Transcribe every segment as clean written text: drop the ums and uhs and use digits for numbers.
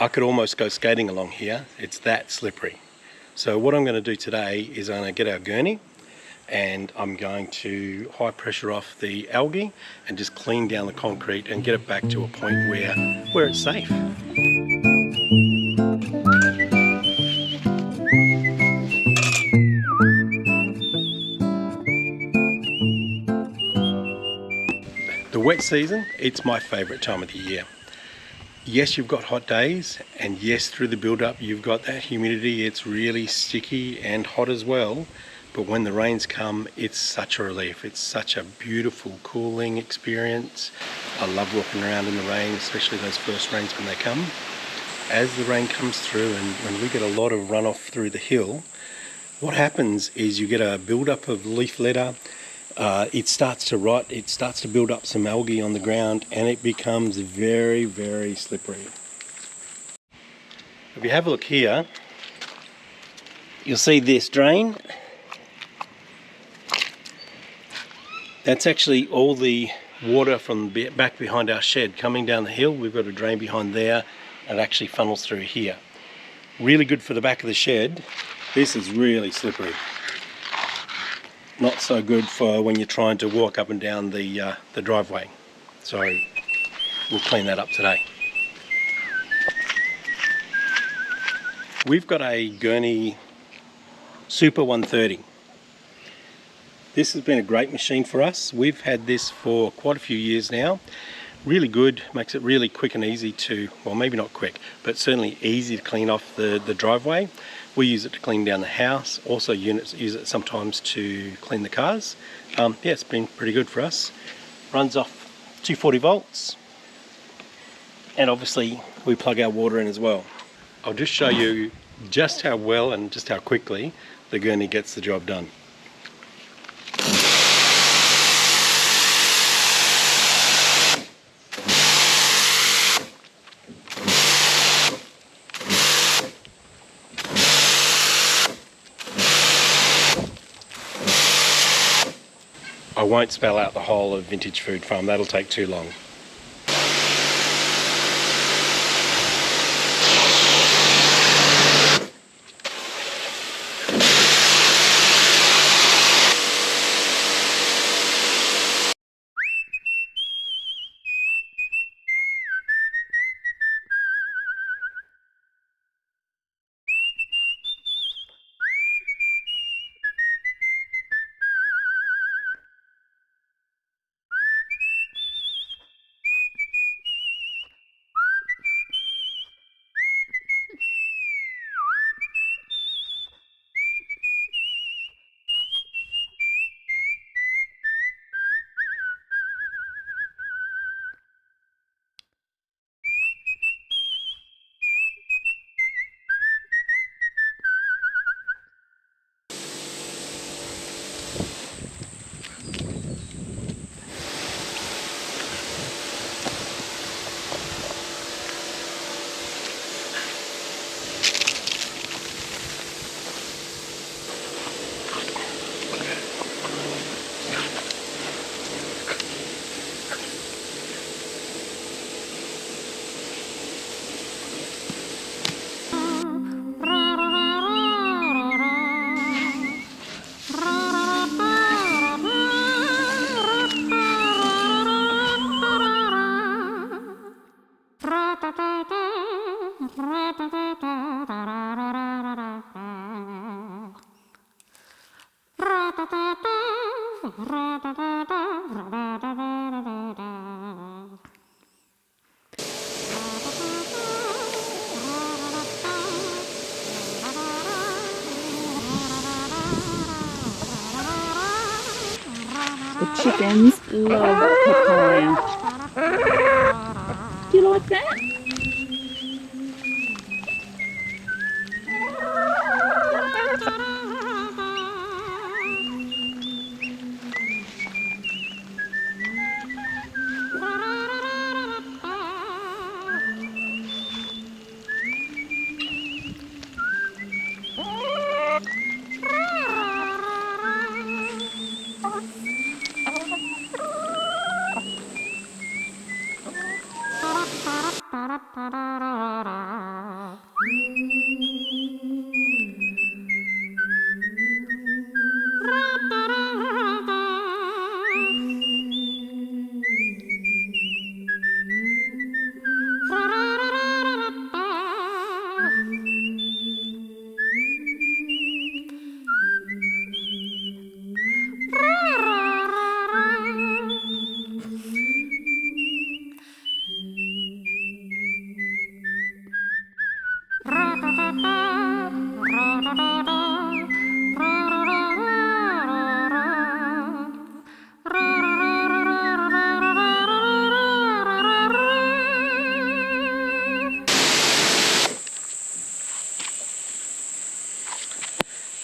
I could almost go skating along here. It's that slippery. So what I'm going to do today is I'm going to get our gurney and I'm going to high pressure off the algae and just clean down the concrete and get it back to a point where it's safe. The wet season, it's my favourite time of the year. Yes, you've got hot days, and yes, through the build-up you've got that humidity. It's really sticky and hot as well, but when the rains come, it's such a relief. It's such a beautiful cooling experience. I love walking around in the rain, especially those first rains when they come. As the rain comes through and when we get a lot of runoff through the hill, what happens is you get a build-up of leaf litter. It starts to rot, it starts to build up some algae on the ground, and it becomes very, very slippery. If you have a look here, you'll see this drain. That's actually all the water from back behind our shed coming down the hill. We've got a drain behind there, and it actually funnels through here. Really good for the back of the shed. This is really slippery. Not so good for when you're trying to walk up and down the driveway. So we'll clean that up today. We've got a Gerni Super 130. This has been a great machine for us. We've had this for quite a few years now. Really good, makes it really quick and easy to, well, maybe not quick, but certainly easy to clean off the driveway. We use it to clean down the house. Also, units use it sometimes to clean the cars. Yeah, it's been pretty good for us. Runs off 240 volts. And obviously, we plug our water in as well. I'll just show you just how well and just how quickly the Gerni gets the job done. I won't spell out the whole of Vintage Food Farm, that'll take too long. The chickens love papaya. Do you like that?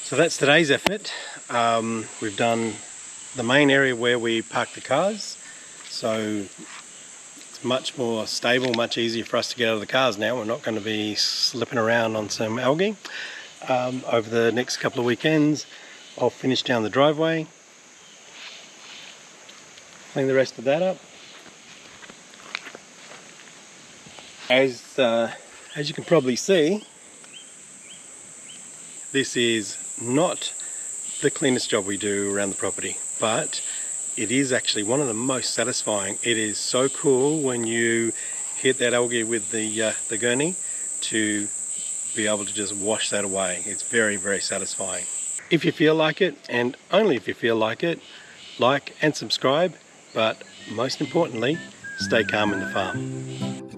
So that's today's effort. We've done the main area where we park the cars, so it's much more stable, much easier for us to get out of the cars now. We're not going to be slipping around on some algae. Over the next couple of weekends I'll finish down the driveway, clean the rest of that up. As you can probably see, this is not the cleanest job we do around the property, but it is actually one of the most satisfying. It is so cool when you hit that algae with the Gerni to be able to just wash that away. It's very, very satisfying. If you feel like it, and only if you feel like it, like and subscribe, but most importantly, stay calm in the farm.